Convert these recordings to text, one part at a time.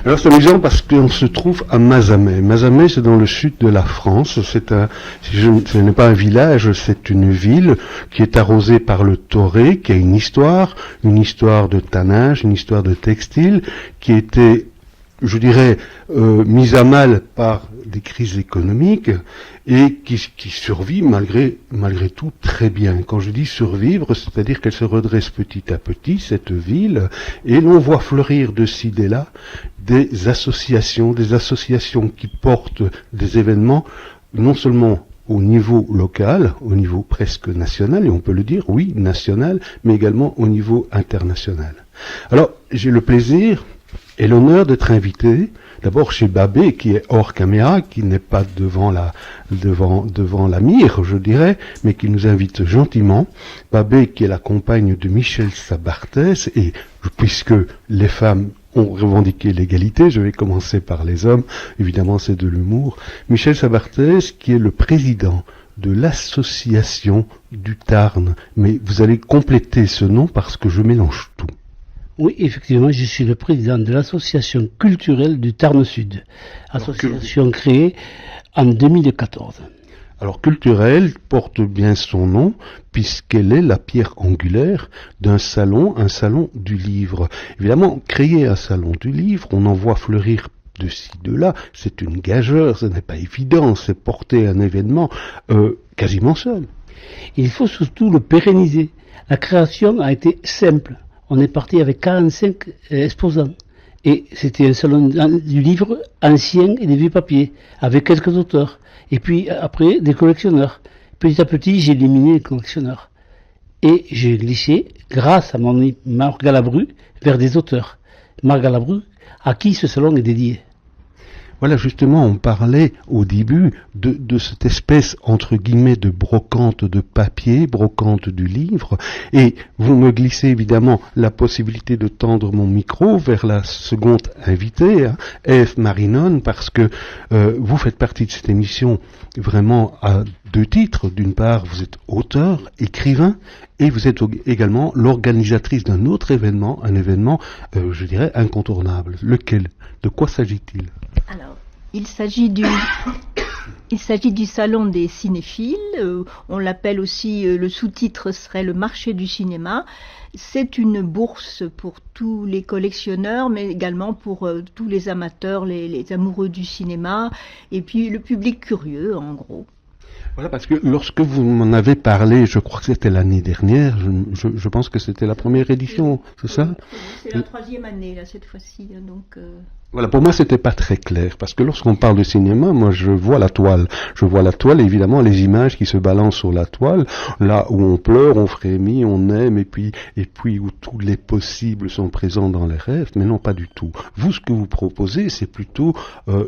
Alors c'est amusant parce qu'on se trouve à Mazamet. Mazamet, c'est dans le sud de la France. Ce n'est pas un village, c'est une ville qui est arrosée par le Torré, qui a une histoire de tannage, une histoire de textile, qui était, je dirais, mise à mal par des crises économiques et qui survit malgré tout très bien. Quand je dis survivre, c'est-à-dire qu'elle se redresse petit à petit, cette ville, et l'on voit fleurir de ci, de là, des associations qui portent des événements non seulement au niveau local, au niveau presque national, et on peut le dire, oui, national, mais également au niveau international. Alors, j'ai le plaisir et l'honneur d'être invité, d'abord chez Babé, qui est hors caméra, qui n'est pas devant la mire, je dirais, mais qui nous invite gentiment. Babé, qui est la compagne de Michel Sabartès, et puisque les femmes ont revendiqué l'égalité, je vais commencer par les hommes, évidemment c'est de l'humour. Michel Sabartès, qui est le président de l'association du Tarn. Mais vous allez compléter ce nom parce que je mélange tout. Oui, effectivement, je suis le président de l'association culturelle du Tarn Sud, association créée en 2014. Alors culturelle porte bien son nom puisqu'elle est la pierre angulaire d'un salon, un salon du livre. Évidemment, créer un salon du livre, on en voit fleurir de ci, de là, c'est une gageure, ce n'est pas évident, c'est porter un événement quasiment seul. Il faut surtout le pérenniser. La création a été simple. On est parti avec 45 exposants. Et c'était un salon du livre ancien et des vieux papiers, avec quelques auteurs. Et puis après, des collectionneurs. Petit à petit, j'ai éliminé les collectionneurs. Et j'ai glissé, grâce à mon ami Marc Galabru, vers des auteurs. Marc Galabru, à qui ce salon est dédié. Voilà, justement, on parlait au début de cette espèce, entre guillemets, de brocante de papier, brocante du livre, et vous me glissez évidemment la possibilité de tendre mon micro vers la seconde invitée, hein, Ève Marinon, parce que vous faites partie de cette émission vraiment à deux titres. D'une part, vous êtes auteur, écrivain, et vous êtes également l'organisatrice d'un autre événement, un événement, je dirais, incontournable. Lequel? De quoi s'agit-il? Alors, il s'agit du salon des cinéphiles, on l'appelle aussi, le sous-titre serait le marché du cinéma. C'est une bourse pour tous les collectionneurs, mais également pour tous les amateurs, les amoureux du cinéma, et puis le public curieux, en gros. Voilà, parce que lorsque vous m'en avez parlé, je crois que c'était l'année dernière, je pense que c'était la première édition, c'est ça? C'est la troisième année, là, cette fois-ci, donc... Voilà, pour moi, c'était pas très clair, parce que lorsqu'on parle de cinéma, moi, je vois la toile, et évidemment, les images qui se balancent sur la toile, là où on pleure, on frémit, on aime, et puis où tous les possibles sont présents dans les rêves, mais non, pas du tout. Vous, ce que vous proposez, c'est plutôt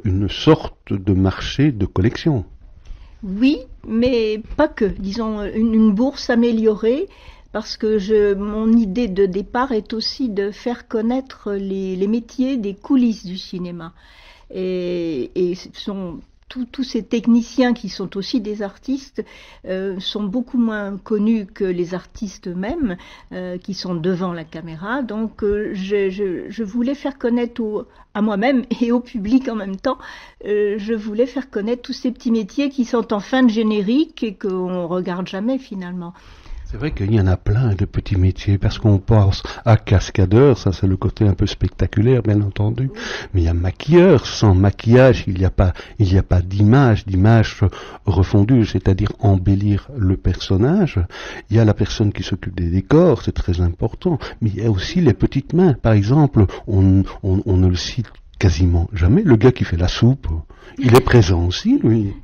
une sorte de marché de collection. Oui, mais pas que. Disons, une bourse améliorée, parce que mon idée de départ est aussi de faire connaître les métiers des coulisses du cinéma. Et ce sont tous ces techniciens qui sont aussi des artistes sont beaucoup moins connus que les artistes eux-mêmes qui sont devant la caméra. Donc je voulais faire connaître à moi-même et au public en même temps, je voulais faire connaître tous ces petits métiers qui sont en fin de générique et qu'on regarde jamais finalement. C'est vrai qu'il y en a plein de petits métiers, parce qu'on pense à cascadeur, ça c'est le côté un peu spectaculaire, bien entendu, mais il y a maquilleur, sans maquillage, il n'y a pas d'image refondue, c'est-à-dire embellir le personnage. Il y a la personne qui s'occupe des décors, c'est très important, mais il y a aussi les petites mains. Par exemple, on ne le cite quasiment jamais, le gars qui fait la soupe, il est présent aussi, lui.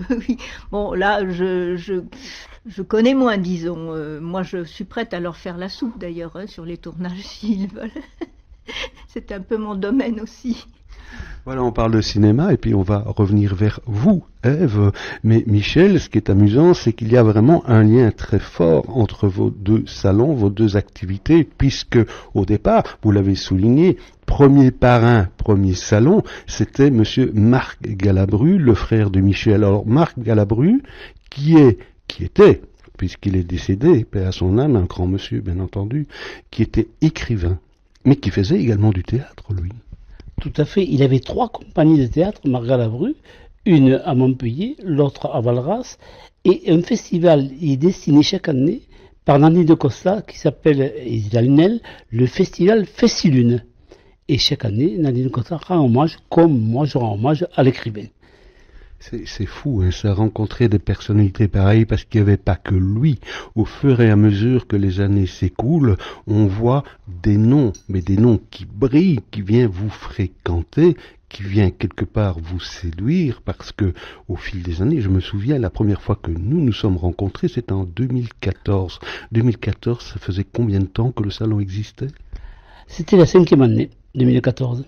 Oui, bon là, je connais moins, disons. Moi, je suis prête à leur faire la soupe, d'ailleurs, sur les tournages, s'ils veulent. C'est un peu mon domaine aussi. Voilà, on parle de cinéma, et puis on va revenir vers vous, Ève. Mais Michel, ce qui est amusant, c'est qu'il y a vraiment un lien très fort entre vos deux salons, vos deux activités, puisque, au départ, vous l'avez souligné, premier parrain, premier salon, c'était monsieur Marc Galabru, le frère de Michel. Alors, Marc Galabru, qui était, puisqu'il est décédé, paix à son âme, un grand monsieur, bien entendu, qui était écrivain, mais qui faisait également du théâtre, lui. Tout à fait. Il avait 3 compagnies de théâtre, Marga Labru, une à Montpellier, l'autre à Valras, et un festival est destiné chaque année par Nanni de Costa, qui s'appelle, et il a une aile, le festival Festilune. Et chaque année, Nanni de Costa rend hommage, comme moi je rends hommage à l'écrivain. C'est fou, hein, ça a rencontré des personnalités pareilles parce qu'il n'y avait pas que lui. Au fur et à mesure que les années s'écoulent, on voit des noms, mais des noms qui brillent, qui viennent vous fréquenter, qui vient quelque part vous séduire parce que au fil des années, je me souviens la première fois que nous nous sommes rencontrés, c'était en 2014. 2014, ça faisait combien de temps que le salon existait? C'était la 5e année, 2014.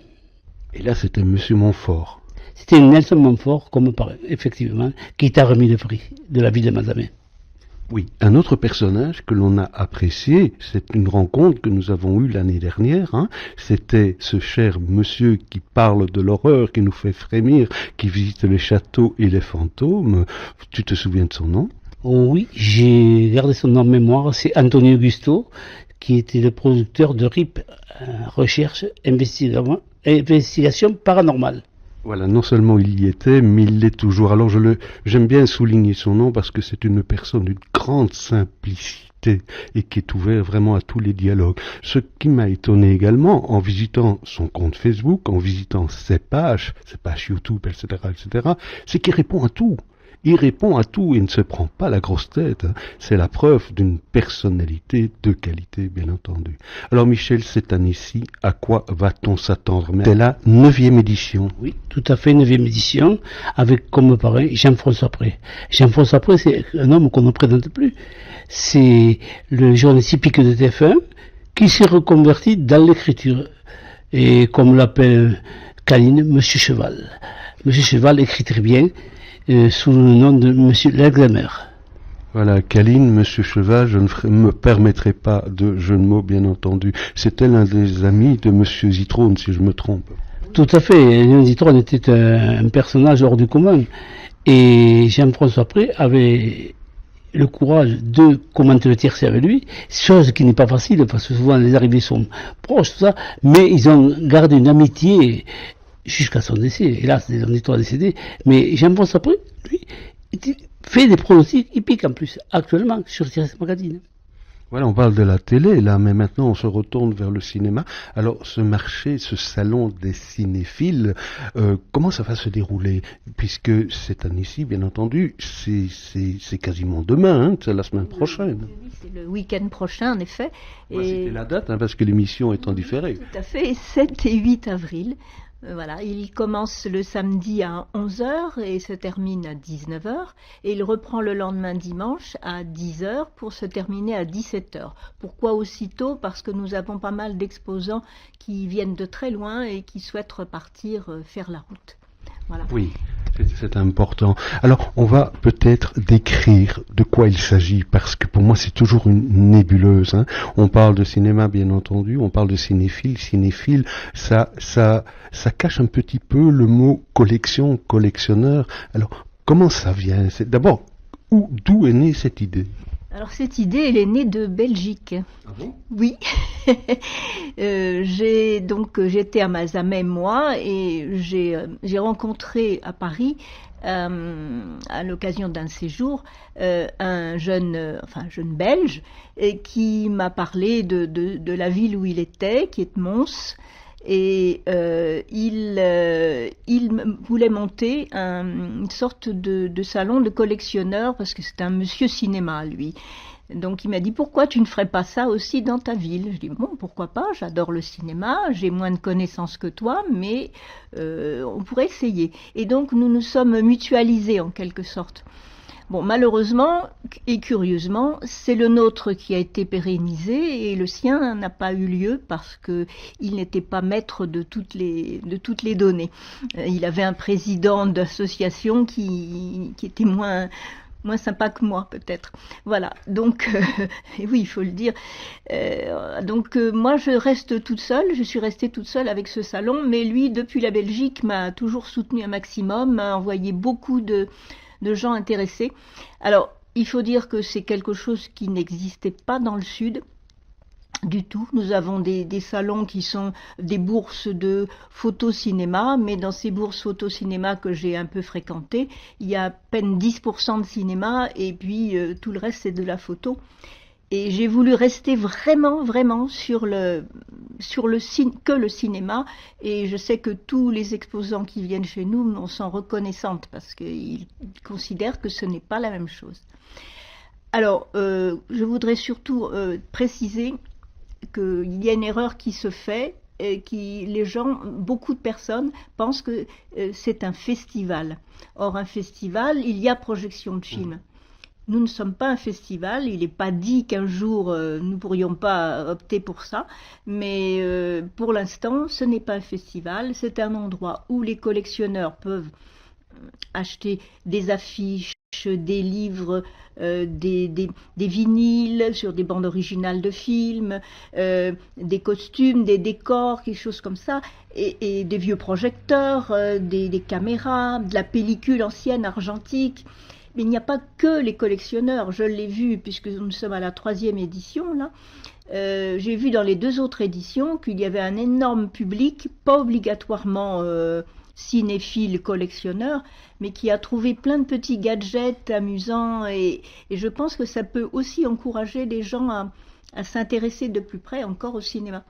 Et là, c'était Monsieur Montfort. C'était Nelson Montfort, comme paraît, effectivement, qui t'a remis le prix de la ville de Mazamet. Oui, un autre personnage que l'on a apprécié, c'est une rencontre que nous avons eue l'année dernière, hein. C'était ce cher monsieur qui parle de l'horreur, qui nous fait frémir, qui visite les châteaux et les fantômes. Tu te souviens de son nom? Oh oui, j'ai gardé son nom en mémoire, c'est Antonio Augusto, qui était le producteur de RIP, Recherche, Investigation Paranormale. Voilà, non seulement il y était, mais il l'est toujours. Alors j'aime bien souligner son nom parce que c'est une personne d'une grande simplicité et qui est ouvert vraiment à tous les dialogues. Ce qui m'a étonné également, en visitant son compte Facebook, en visitant ses pages YouTube, etc., c'est qu'il répond à tout. Il répond à tout et ne se prend pas la grosse tête. Hein. C'est la preuve d'une personnalité de qualité, bien entendu. Alors Michel, cette année-ci, à quoi va-t-on s'attendre? C'est la 9e édition. Oui, tout à fait, 9e édition, avec comme parrain Jean-François Pré. Jean-François Pré, c'est un homme qu'on ne présente plus. C'est le journaliste typique de TF1 qui s'est reconverti dans l'écriture. Et comme l'appelle Caline, Monsieur Cheval. Monsieur Cheval écrit très bien. Sous le nom de Monsieur Lexamer. Voilà, Caline, Monsieur Cheval, je ne me permettrai pas de jeu de mots, bien entendu. C'était l'un des amis de Monsieur Zitrone, si je me trompe. Tout à fait, Léon Zitrone était un personnage hors du commun. Et Jean-François Pré avait le courage de commenter le tiercé avec lui, chose qui n'est pas facile, parce que souvent les arrivées sont proches, tout ça, mais ils ont gardé une amitié jusqu'à son décès. Hélas, on est trois décédés. Mais Jean-François Pré, lui, il fait des pronostics hippiques en plus, actuellement, sur TRS Magazine. Voilà, on parle de la télé, là, mais maintenant on se retourne vers le cinéma. Alors, ce marché, ce salon des cinéphiles, comment ça va se dérouler? Puisque cette année-ci, bien entendu, c'est quasiment demain, hein, c'est la semaine prochaine. Oui, c'est le week-end prochain, en effet. Ouais, c'était la date, hein, parce que l'émission est en différé. Tout à fait, 7 et 8 avril. Voilà, il commence le samedi à 11h et se termine à 19h. Et il reprend le lendemain dimanche à 10h pour se terminer à 17h. Pourquoi aussitôt? Parce que nous avons pas mal d'exposants qui viennent de très loin et qui souhaitent repartir faire la route. Voilà. Oui, c'est important. Alors, on va peut-être décrire de quoi il s'agit, parce que pour moi, c'est toujours une nébuleuse. Hein. On parle de cinéma, bien entendu, on parle de cinéphile. Cinéphile, ça cache un petit peu le mot collection, collectionneur. Alors, comment ça vient? C'est d'abord, d'où est née cette idée? Alors cette idée, elle est née de Belgique. Ah bon? Oui. J'étais à Mazamet, moi, et j'ai rencontré à Paris, à l'occasion d'un séjour, un jeune belge, qui m'a parlé de la ville où il était, qui est Mons. Et il voulait monter une sorte de salon de collectionneurs parce que c'est un monsieur cinéma, lui. Donc il m'a dit, pourquoi tu ne ferais pas ça aussi dans ta ville? Je dis, bon, pourquoi pas, j'adore le cinéma, j'ai moins de connaissances que toi, mais on pourrait essayer. Et donc nous nous sommes mutualisés en quelque sorte. Bon, malheureusement et curieusement, c'est le nôtre qui a été pérennisé et le sien n'a pas eu lieu parce qu'il n'était pas maître de toutes les données. Il avait un président d'association qui était moins sympa que moi, peut-être. Voilà, donc, oui, il faut le dire. Moi, je reste toute seule, je suis restée toute seule avec ce salon, mais lui, depuis la Belgique, m'a toujours soutenu un maximum, m'a envoyé beaucoup de gens intéressés. Alors, il faut dire que c'est quelque chose qui n'existait pas dans le Sud. du tout. Nous avons des salons qui sont des bourses de photo-cinéma, mais dans ces bourses photo-cinéma que j'ai un peu fréquentées, il y a à peine 10% de cinéma et puis tout le reste c'est de la photo. Et j'ai voulu rester vraiment, vraiment sur le cinéma. Et je sais que tous les exposants qui viennent chez nous en sont reconnaissantes parce qu'ils considèrent que ce n'est pas la même chose. Alors, je voudrais surtout préciser qu'il y a une erreur qui se fait, et beaucoup de personnes pensent que c'est un festival. Or, un festival, il y a projection de films. Nous ne sommes pas un festival, il n'est pas dit qu'un jour nous ne pourrions pas opter pour ça, mais pour l'instant, ce n'est pas un festival, c'est un endroit où les collectionneurs peuvent acheter des affiches, des livres, des vinyles sur des bandes originales de films, des costumes, des décors, quelque chose comme ça, et des vieux projecteurs, des caméras, de la pellicule ancienne argentique. Mais il n'y a pas que les collectionneurs, je l'ai vu puisque nous sommes à la 3e édition là. J'ai vu dans les 2 autres éditions qu'il y avait un énorme public, pas obligatoirement cinéphile collectionneur, mais qui a trouvé plein de petits gadgets amusants et je pense que ça peut aussi encourager les gens à s'intéresser de plus près encore au cinéma.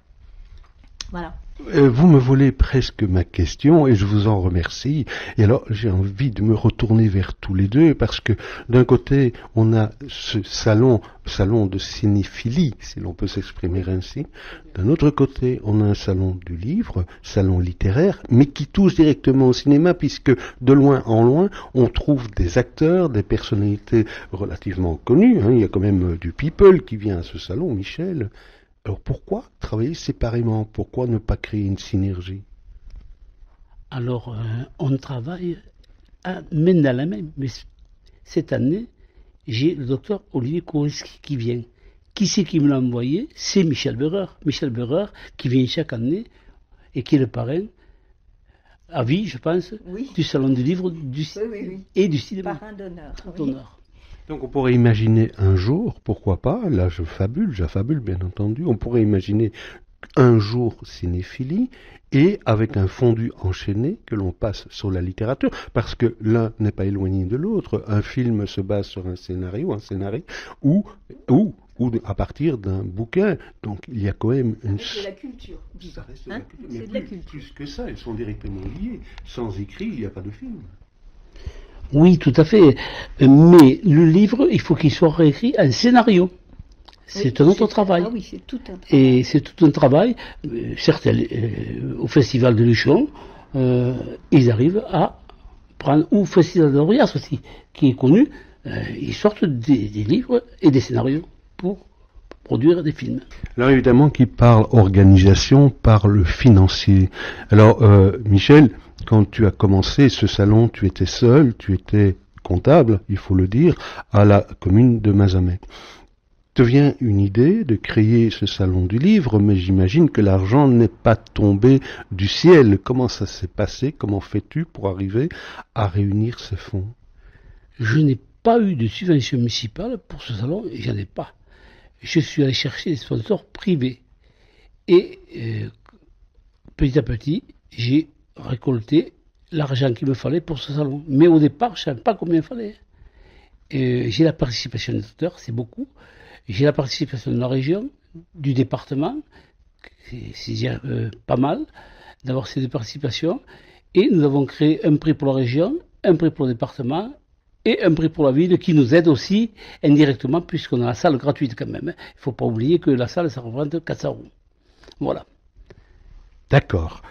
Voilà. Vous me volez presque ma question et je vous en remercie. Et alors j'ai envie de me retourner vers tous les deux parce que d'un côté on a ce salon de cinéphilie, si l'on peut s'exprimer ainsi. D'un autre côté on a un salon du livre, salon littéraire, mais qui touche directement au cinéma puisque de loin en loin on trouve des acteurs, des personnalités relativement connues. Il y a quand même du people qui vient à ce salon, Michel. Alors pourquoi travailler séparément? Pourquoi ne pas créer une synergie? Alors, on travaille main dans la main. Mais cette année, j'ai le docteur Olivier Kowalski qui vient. Qui c'est qui me l'a envoyé? C'est Michel Berreur. Michel Berreur qui vient chaque année et qui est le parrain, à vie, je pense, du Salon du Livre et du cinéma. Parrain d'honneur. Donc on pourrait imaginer un jour, pourquoi pas, là j'affabule bien entendu, on pourrait imaginer un jour cinéphilie et avec un fondu enchaîné que l'on passe sur la littérature, parce que l'un n'est pas éloigné de l'autre. Un film se base sur un scénario ou à partir d'un bouquin. Donc il y a quand même une... C'est de la culture. Ça reste hein, c'est de la culture. Plus que ça, ils sont directement liés. Sans écrit, il n'y a pas de film. Oui, tout à fait. Mais le livre, il faut qu'il soit réécrit en scénario. C'est un autre travail. Ah oui, c'est tout un travail. Et c'est tout un travail. Certes, au Festival de Luchon, ils arrivent à prendre, ou au Festival de Rias aussi, qui est connu, ils sortent des livres et des scénarios pour produire des films. Alors évidemment, qui parle organisation, parle financier. Alors, Michel, quand tu as commencé ce salon, tu étais seul, tu étais comptable, il faut le dire, à la commune de Mazamet. Te vient une idée de créer ce salon du livre, mais j'imagine que l'argent n'est pas tombé du ciel. Comment ça s'est passé? Comment fais-tu pour arriver à réunir ces fonds? Je n'ai pas eu de subvention municipale pour ce salon, et j'en ai pas. Je suis allé chercher des sponsors privés. Et petit à petit, j'ai récolté l'argent qu'il me fallait pour ce salon. Mais au départ, je ne savais pas combien il fallait. J'ai la participation des auteurs, c'est beaucoup. J'ai la participation de la région, du département, c'est déjà pas mal d'avoir ces deux participations. Et nous avons créé un prix pour la région, un prix pour le département et un prix pour la ville qui nous aide aussi indirectement puisqu'on a la salle gratuite quand même. Il ne faut pas oublier que la salle, ça représente 400 €. Voilà. D'accord.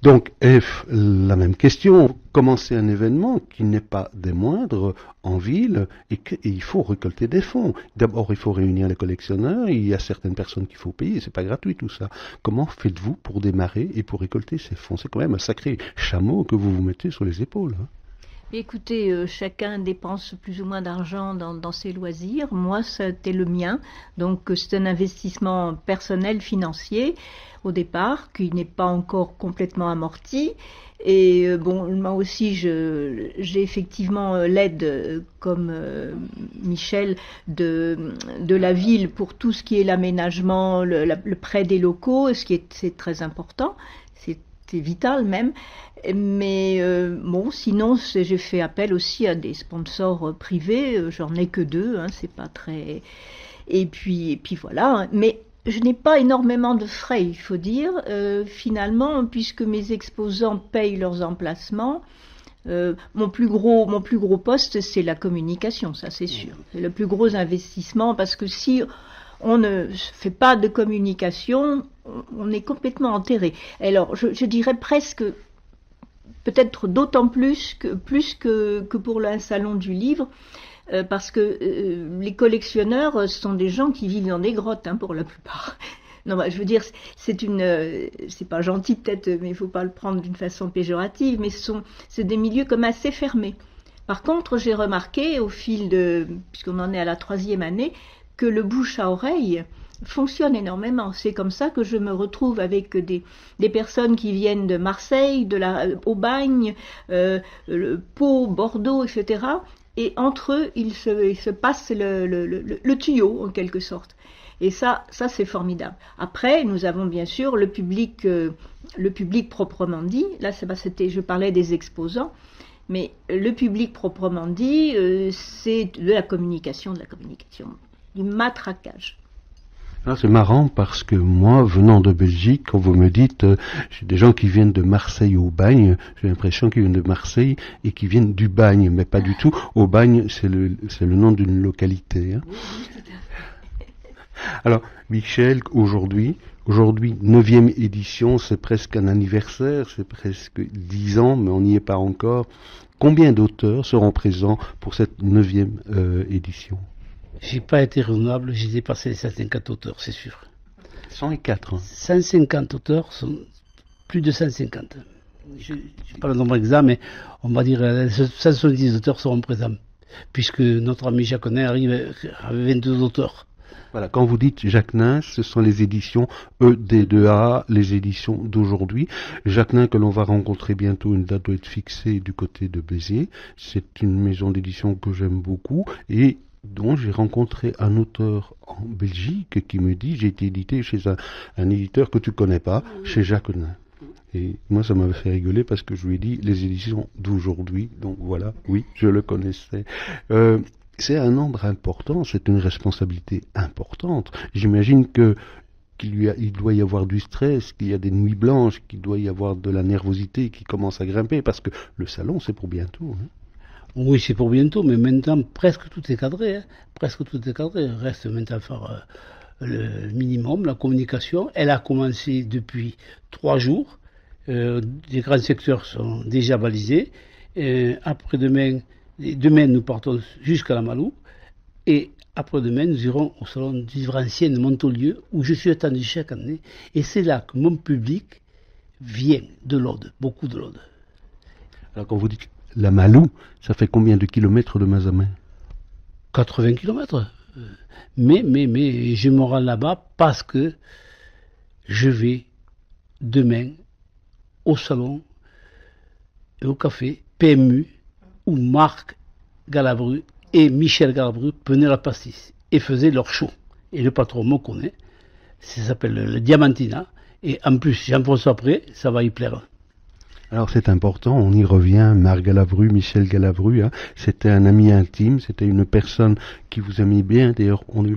Donc, la même question, commencer un événement qui n'est pas des moindres en ville et il faut récolter des fonds. D'abord, il faut réunir les collectionneurs, il y a certaines personnes qu'il faut payer, c'est pas gratuit tout ça. Comment faites-vous pour démarrer et pour récolter ces fonds? C'est quand même un sacré chameau que vous vous mettez sur les épaules. Écoutez, chacun dépense plus ou moins d'argent dans ses loisirs. Moi, c'était le mien. Donc, c'est un investissement personnel, financier, au départ, qui n'est pas encore complètement amorti. Et bon, moi aussi, j'ai effectivement l'aide, comme Michel, de la ville pour tout ce qui est l'aménagement, le prêt des locaux, c'est très important. C'est vital même. Mais bon, sinon, j'ai fait appel aussi à des sponsors privés. J'en ai que 2, hein, c'est pas très. Et puis voilà. Mais je n'ai pas énormément de frais, il faut dire. Finalement, puisque mes exposants payent leurs emplacements, mon plus gros poste, c'est la communication, ça c'est sûr. C'est le plus gros investissement parce que si on ne fait pas de communication, on est complètement enterré. Alors, je dirais presque, peut-être d'autant plus que pour un salon du livre, parce que les collectionneurs sont des gens qui vivent dans des grottes, hein, pour la plupart. Non, je veux dire, c'est pas gentil peut-être, mais il faut pas le prendre d'une façon péjorative, mais c'est des milieux comme assez fermés. Par contre, j'ai remarqué puisqu'on en est à la 3e année, que le bouche à oreille fonctionne énormément. C'est comme ça que je me retrouve avec des personnes qui viennent de Marseille, Aubagne, Pau, Bordeaux, etc. Et entre eux, ils se passent le tuyau, en quelque sorte. Et ça c'est formidable. Après, nous avons bien sûr le public proprement dit. Là, je parlais des exposants. Mais le public proprement dit, c'est de la communication, du matraquage. Alors c'est marrant parce que moi, venant de Belgique, quand vous me dites, j'ai des gens qui viennent de Marseille au Bagne, j'ai l'impression qu'ils viennent de Marseille et qui viennent du Bagne, mais pas du tout. Au Bagne, c'est le nom d'une localité. Hein. Oui, tout à fait. Alors, Michel, aujourd'hui, 9e édition, c'est presque un anniversaire, c'est presque 10 ans, mais on n'y est pas encore. Combien d'auteurs seront présents pour cette 9e édition? J'ai pas été raisonnable, j'ai dépassé les 150 auteurs, c'est sûr. 104. Hein. 150 auteurs, plus de 150. Je n'ai pas le nombre exact, mais on va dire 170 auteurs seront présents, puisque notre ami Jacques Nain arrive à 22 auteurs. Voilà, quand vous dites Jacques Nain, ce sont les éditions ED2A, les éditions d'aujourd'hui. Jacques Nain que l'on va rencontrer bientôt, une date doit être fixée du côté de Béziers. C'est une maison d'édition que j'aime beaucoup et dont j'ai rencontré un auteur en Belgique qui me dit, j'ai été édité chez un éditeur que tu connais pas, chez Jacques Nain. Et moi, ça m'avait fait rigoler parce que je lui ai dit les éditions d'aujourd'hui. Donc voilà, oui, je le connaissais. C'est un nombre important, c'est une responsabilité importante. J'imagine qu'il doit y avoir du stress, qu'il y a des nuits blanches, qu'il doit y avoir de la nervosité qui commence à grimper, parce que le salon, c'est pour bientôt. Hein. Oui, c'est pour bientôt, mais maintenant, presque tout est cadré. Hein. Presque tout est cadré. Il reste maintenant à faire le minimum, la communication. Elle a commencé depuis 3 jours. Les grands secteurs sont déjà balisés. Après-demain, nous partons jusqu'à la Malou. Et après-demain, nous irons au salon du livre ancien de Montaulieu, où je suis attendu chaque année. Et c'est là que mon public vient de l'Aude, beaucoup de l'Aude. Alors quand vous dites la Malou, ça fait combien de kilomètres de Mazamet? 80 kilomètres. Mais je me rends là-bas parce que je vais demain au salon et au café PMU où Marc Galabru et Michel Galabru prenaient la pastis et faisaient leur show. Et le patron me connaît, ça s'appelle le Diamantina, et en plus, Jean-François Pré, ça va y plaire. Alors c'est important, on y revient, Marc Galabru, Michel Galabru, hein, c'était un ami intime, c'était une personne qui vous aimait bien. D'ailleurs, on a eu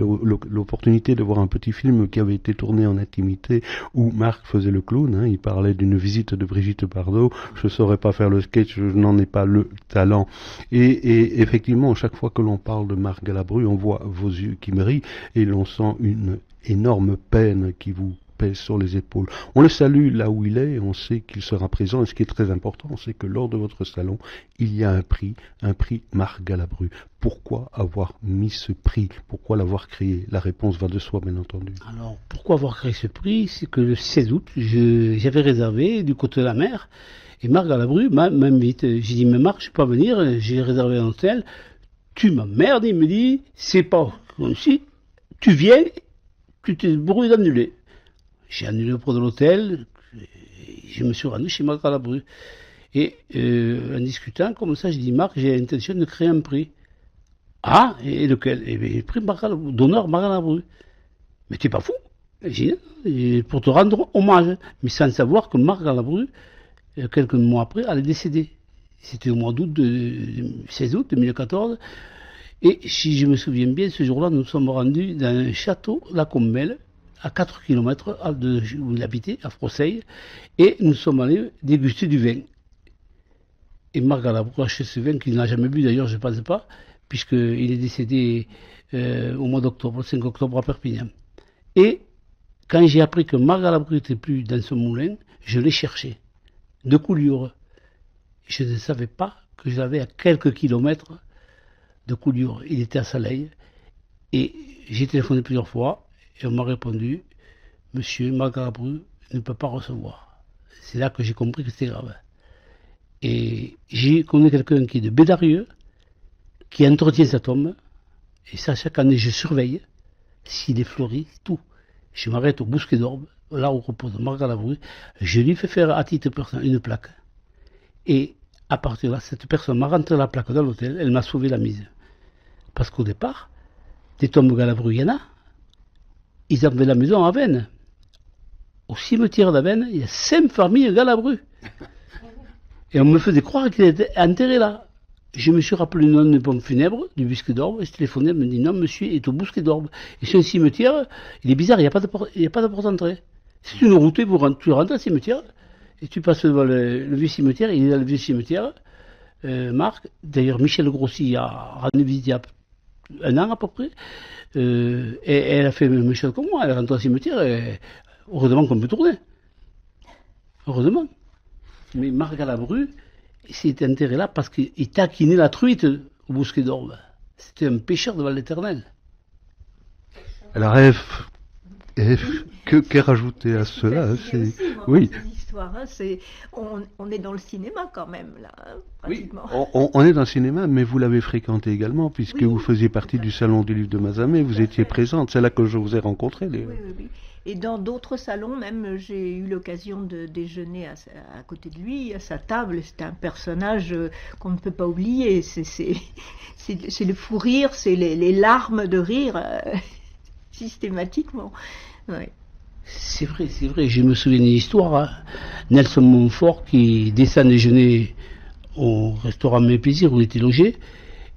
l'opportunité de voir un petit film qui avait été tourné en intimité où Marc faisait le clown, hein, il parlait d'une visite de Brigitte Bardot, je ne saurais pas faire le sketch, je n'en ai pas le talent. Et effectivement, chaque fois que l'on parle de Marc Galabru, on voit vos yeux qui brillent et l'on sent une énorme peine qui vous pèse sur les épaules. On le salue là où il est et on sait qu'il sera présent. Et ce qui est très important, c'est que lors de votre salon, il y a un prix Marc Galabru. Pourquoi avoir mis ce prix? Pourquoi l'avoir créé? La réponse va de soi, bien entendu. Alors, pourquoi avoir créé ce prix? C'est que le 16 août, j'avais réservé du côté de la mer Et Marc Galabru m'invite. J'ai dit, mais Marc, je ne peux pas venir, j'ai réservé un hôtel. Tu m'emmerdes, il me dit, c'est pas comme si tu viens, tu t'es débrouillé d'annuler. J'ai annulé auprès de l'hôtel, je me suis rendu chez Marc Galabru. Et en discutant, comme ça, j'ai dit, Marc, j'ai l'intention de créer un prix. Ah, et lequel? Et bien, le prix d'honneur Marc Galabru. Mais t'es pas fou? J'ai dit, pour te rendre hommage. Mais sans savoir que Marc Galabru, quelques mois après, allait décéder. C'était au mois d'août, 16 août 2014. Et si je me souviens bien, ce jour-là, nous sommes rendus dans un château, la Combelle, à 4 km où il habitait, à Frosseil, et nous sommes allés déguster du vin. Et Marc Galabru a acheté ce vin qu'il n'a jamais bu, d'ailleurs, je ne pense pas, puisqu'il est décédé au mois d'octobre, le 5 octobre à Perpignan. Et quand j'ai appris que Marc Galabru n'était plus dans ce moulin, je l'ai cherché, de Couliure. Je ne savais pas que j'avais à quelques kilomètres de Couliure. Il était à Saleil. Et j'ai téléphoné plusieurs fois et on m'a répondu, monsieur Marc Galabru ne peut pas recevoir. C'est là que j'ai compris que c'était grave. Et j'ai connu quelqu'un qui est de Bédarieux, qui entretient sa tombe. Et ça, chaque année, je surveille s'il est fleuri, tout. Je m'arrête au Bousquet d'Orbe, là où repose Marc Galabru. Je lui fais faire à titre personnel une plaque. Et à partir de là, cette personne m'a rentré la plaque dans l'hôtel, elle m'a sauvé la mise. Parce qu'au départ, des tombes Galabru, il y en a. Ils avaient la maison à Vennes. Au cimetière d'Avenne, il y a 5 familles Galabru. Et on me faisait croire qu'il était enterré là. Je me suis rappelé le nom du pompe funèbre, du Bousquet d'Orbe, et je téléphonais, elle me dit non, monsieur est au Bousquet d'Orbe. Et c'est un cimetière, il est bizarre, il n'y a pas de porte d'entrée. C'est une route, tu rentres au cimetière, et tu passes devant le vieux cimetière, il est dans le vieux cimetière, Marc. D'ailleurs, Michel Grossi a rendu visite il y a un an à peu près, et elle a fait la même chose que moi, elle est rentrée au cimetière, et heureusement qu'on peut tourner. Heureusement. Mais Marc Galabru, il s'est enterré là parce qu'il taquinait la truite au Bousquet d'Orbe. C'était un pécheur devant l'Éternel. Alors, que rajouter à cela? Oui. Histoire, hein, on est dans le cinéma quand même, là, pratiquement. Oui, on est dans le cinéma, mais vous l'avez fréquenté également, puisque vous faisiez partie du Salon du Livre de Mazamet, vous étiez présente, c'est là que je vous ai rencontré. Oui. Et dans d'autres salons, même, j'ai eu l'occasion de déjeuner à côté de lui, à sa table. C'est un personnage qu'on ne peut pas oublier. C'est le fou rire, c'est les larmes de rire, systématiquement. Ouais. C'est vrai. Je me souviens d'une histoire. Hein. Nelson Montfort qui descend déjeuner au restaurant Mes Plaisirs où il était logé,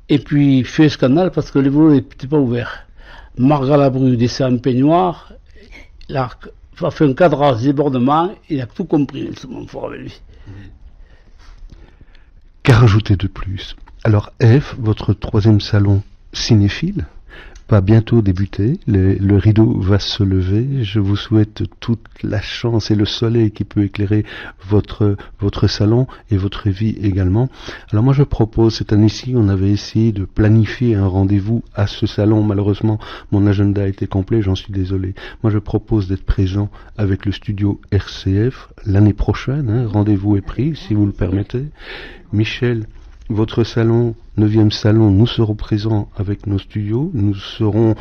et puis fait un scandale parce que les volets n'étaient pas ouverts. Marc Galabru descend en peignoir. Il a fait un cadrage débordement, il a tout compris, Nelson Montfort avec lui. Qu'à rajouter de plus? Alors F, votre 3e salon cinéphile, va bientôt débuter, le rideau va se lever, je vous souhaite toute la chance et le soleil qui peut éclairer votre salon et votre vie également. Alors moi je propose, cette année-ci on avait essayé de planifier un rendez-vous à ce salon, malheureusement mon agenda était complet, j'en suis désolé. Moi je propose d'être présent avec le studio RCF l'année prochaine, hein, rendez-vous est pris si vous le permettez. Michel, votre salon, 9e salon, nous serons présents avec nos studios, nous serons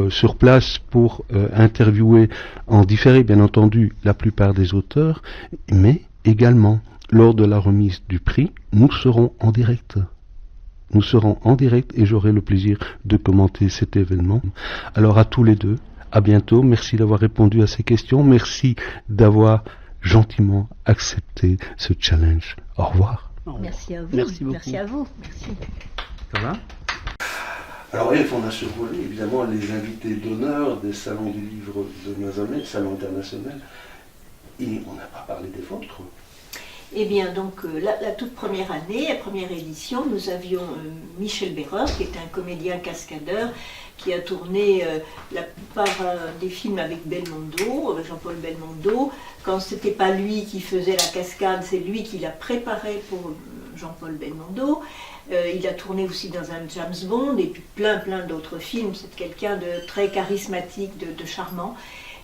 sur place pour interviewer en différé, bien entendu, la plupart des auteurs, mais également, lors de la remise du prix, nous serons en direct. Nous serons en direct et j'aurai le plaisir de commenter cet événement. Alors à tous les deux, à bientôt, merci d'avoir répondu à ces questions, merci d'avoir gentiment accepté ce challenge. Au revoir. Merci à vous. Merci beaucoup. Merci à vous. Merci. Ça va? Alors, on a survolé évidemment les invités d'honneur des salons du livre de Mazamet, salon international, et on n'a pas parlé des vôtres. Eh bien, donc, la toute première année, la première édition, nous avions Michel Béreur, qui est un comédien cascadeur, qui a tourné la plupart des films avec Belmondo, Jean-Paul Belmondo. Quand c'était pas lui qui faisait la cascade, c'est lui qui l'a préparé pour Jean-Paul Belmondo. Il a tourné aussi dans un James Bond et puis plein d'autres films. C'est quelqu'un de très charismatique, de charmant.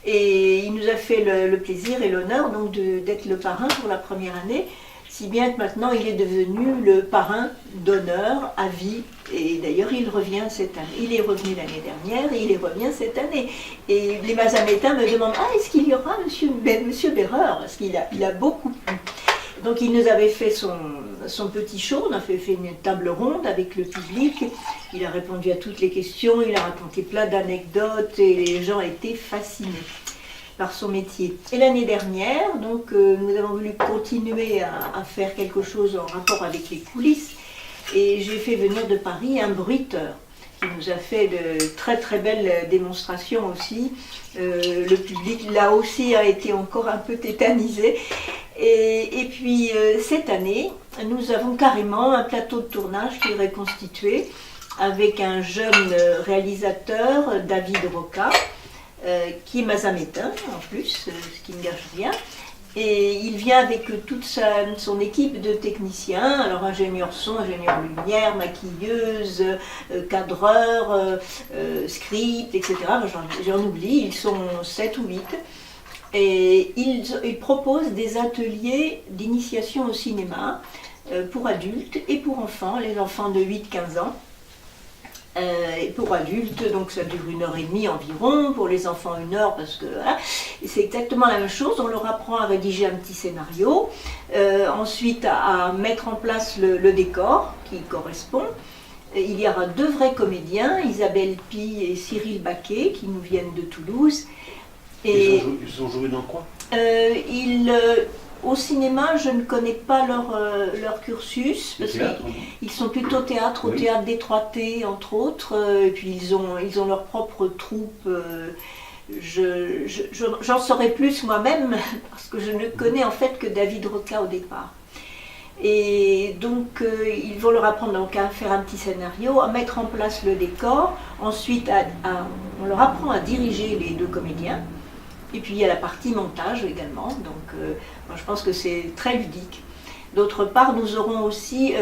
Et il nous a fait le plaisir et l'honneur donc d'être le parrain pour la première année. si bien que maintenant il est devenu le parrain d'honneur à vie. Et d'ailleurs, il revient cette année. Il est revenu l'année dernière et il y revient cette année. Et les Mazamétains me demandent, est-ce qu'il y aura Monsieur Béreur? Parce qu'il a beaucoup plu. Donc il nous avait fait son petit show, on a fait une table ronde avec le public, il a répondu à toutes les questions, il a raconté plein d'anecdotes et les gens étaient fascinés par son métier. Et l'année dernière, donc, nous avons voulu continuer à faire quelque chose en rapport avec les coulisses et j'ai fait venir de Paris un bruiteur qui nous a fait de très très belles démonstrations aussi. Le public là aussi a été encore un peu tétanisé. Et puis cette année, nous avons carrément un plateau de tournage qui est reconstitué avec un jeune réalisateur, David Roca, qui est mazamétain en plus, ce qui ne gâche rien. Et il vient avec toute son équipe de techniciens, alors ingénieur son, ingénieur lumière, maquilleuse, cadreur, script, etc. J'en oublie, ils sont 7 ou 8. Et ils proposent des ateliers d'initiation au cinéma pour adultes et pour enfants, les enfants de 8-15 ans. Et pour adultes, donc ça dure 1h30 environ, pour les enfants 1 heure, parce que voilà. C'est exactement la même chose, on leur apprend à rédiger un petit scénario, ensuite à mettre en place le décor qui correspond. Il y aura 2 vrais comédiens, Isabelle Pi et Cyril Baquet, qui nous viennent de Toulouse. Et ils ont joué dans quoi? Au cinéma, je ne connais pas leur cursus, parce qu'ils sont plutôt théâtre, au théâtre des 3T, entre autres, et puis ils ont leur propre troupe. J'en saurais plus moi-même, parce que je ne connais en fait que David Roca au départ. Et donc, ils vont leur apprendre donc, à faire un petit scénario, à mettre en place le décor, ensuite on leur apprend à diriger les 2 comédiens. Et puis il y a la partie montage également, donc moi, je pense que c'est très ludique. D'autre part, nous aurons aussi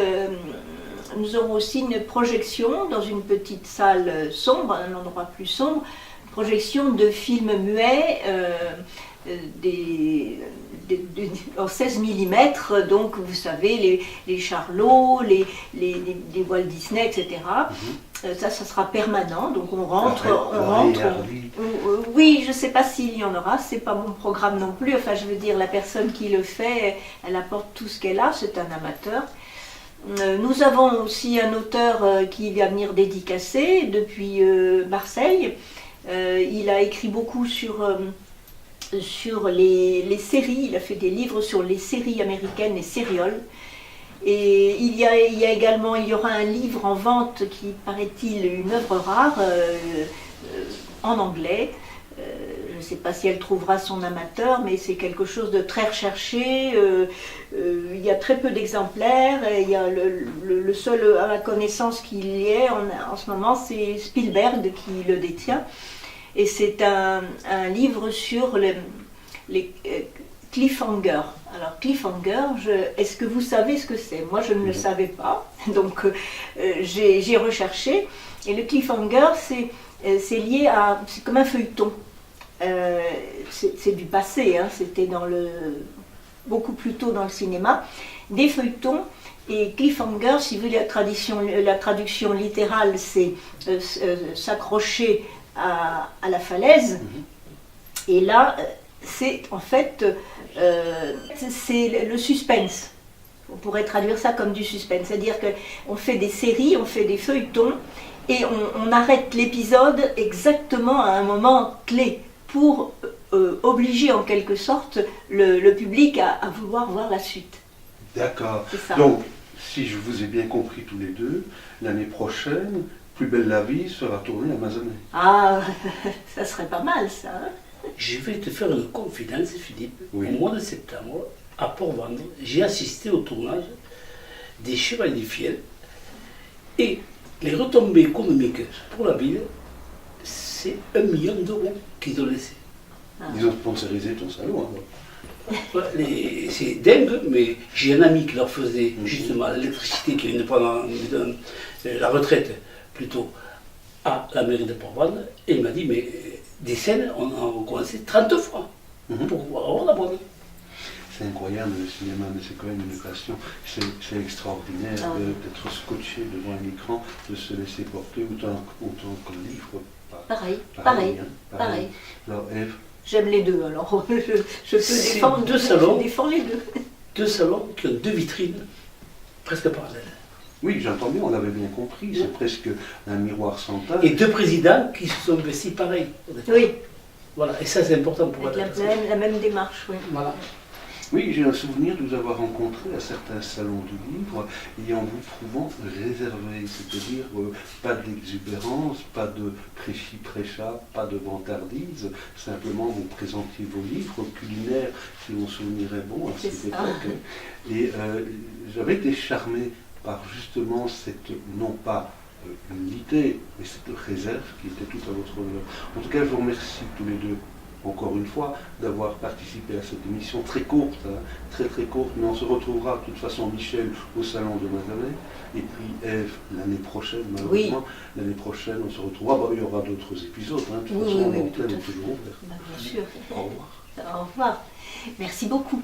une projection dans une petite salle sombre, un endroit plus sombre, projection de films muets en 16 mm, donc vous savez, les Charlots, les Walt Disney, etc. Ça sera permanent, donc on rentre. Oui, je ne sais pas s'il y en aura, c'est pas mon programme non plus. Enfin, je veux dire, la personne qui le fait, elle apporte tout ce qu'elle a, c'est un amateur. Nous avons aussi un auteur qui va venir dédicacer depuis Marseille. Il a écrit beaucoup sur les séries, il a fait des livres sur les séries américaines, les sérioles. Et il y aura un livre en vente qui, paraît-il, une œuvre rare en anglais. Je ne sais pas si elle trouvera son amateur, mais c'est quelque chose de très recherché. Il y a très peu d'exemplaires. Il y a le seul à ma connaissance qu'il y ait en ce moment, c'est Spielberg qui le détient. Et c'est un livre sur les cliffhangers. Alors cliffhanger, est-ce que vous savez ce que c'est? Moi je ne le savais pas, donc j'ai recherché. Et le cliffhanger, c'est lié à... c'est comme un feuilleton. C'est du passé, hein, c'était beaucoup plus tôt dans le cinéma. Des feuilletons. Et cliffhanger, si vous voulez, la traduction littérale, c'est s'accrocher à la falaise. Et là, c'est en fait c'est le suspense. On pourrait traduire ça comme du suspense. C'est-à-dire qu'on fait des séries, on fait des feuilletons, et on arrête l'épisode exactement à un moment clé pour obliger en quelque sorte le public à vouloir voir la suite. D'accord. Donc, si je vous ai bien compris tous les deux, l'année prochaine, Plus belle la vie sera tournée à Mazamet. Ah, ça serait pas mal ça. Hein? Je vais te faire une confidence, Philippe. Oui. Au mois de septembre, à Port-Vendre, j'ai assisté au tournage des Chevaliers du Fiel et les retombées économiques pour la ville, c'est 1 million d'euros qu'ils ont laissé. Ah. Ils ont sponsorisé ton salon. C'est dingue, mais j'ai un ami qui leur faisait justement l'électricité, qui vient de prendre la retraite plutôt à la mairie de Port-Vendre, et il m'a dit, mais des scènes, on a commencé 30 fois pour pouvoir avoir la bonne. C'est incroyable le cinéma, mais c'est quand même une passion. C'est extraordinaire d'être scotché devant un écran, de se laisser porter autant que le livre. Pareil. Alors Ève, J'aime les deux, alors je peux C'est défendre, deux salons. je défends les deux. Deux salons qui ont deux vitrines presque parallèles. oui, j'entends bien, on l'avait bien compris, c'est presque un miroir sans taille. Et deux présidents qui se sont investis pareil. Oui, Voilà, et ça c'est important pour avec moi. la même démarche, oui. Voilà. Oui, j'ai un souvenir de vous avoir rencontré à certains salons du livre et en vous trouvant réservé, c'est-à-dire pas d'exubérance, pas de prêchi-prêcha, pas de vantardise, simplement vous présentiez vos livres culinaires, si mon souvenir est bon à C'est cette ça. époque. Et j'avais été charmé par justement cette, non pas humilité, mais cette réserve qui était tout à votre honneur. En tout cas, je vous remercie tous les deux, encore une fois, d'avoir participé à cette émission très courte, hein, très très courte, mais on se retrouvera de toute façon, Michel, au salon de Mazamet, et puis Ève l'année prochaine, malheureusement. L'année prochaine, on se retrouvera, il y aura d'autres épisodes, hein, de toute façon, l'antenne est toujours ouverte. Bien sûr. Au revoir. Au revoir. Merci beaucoup.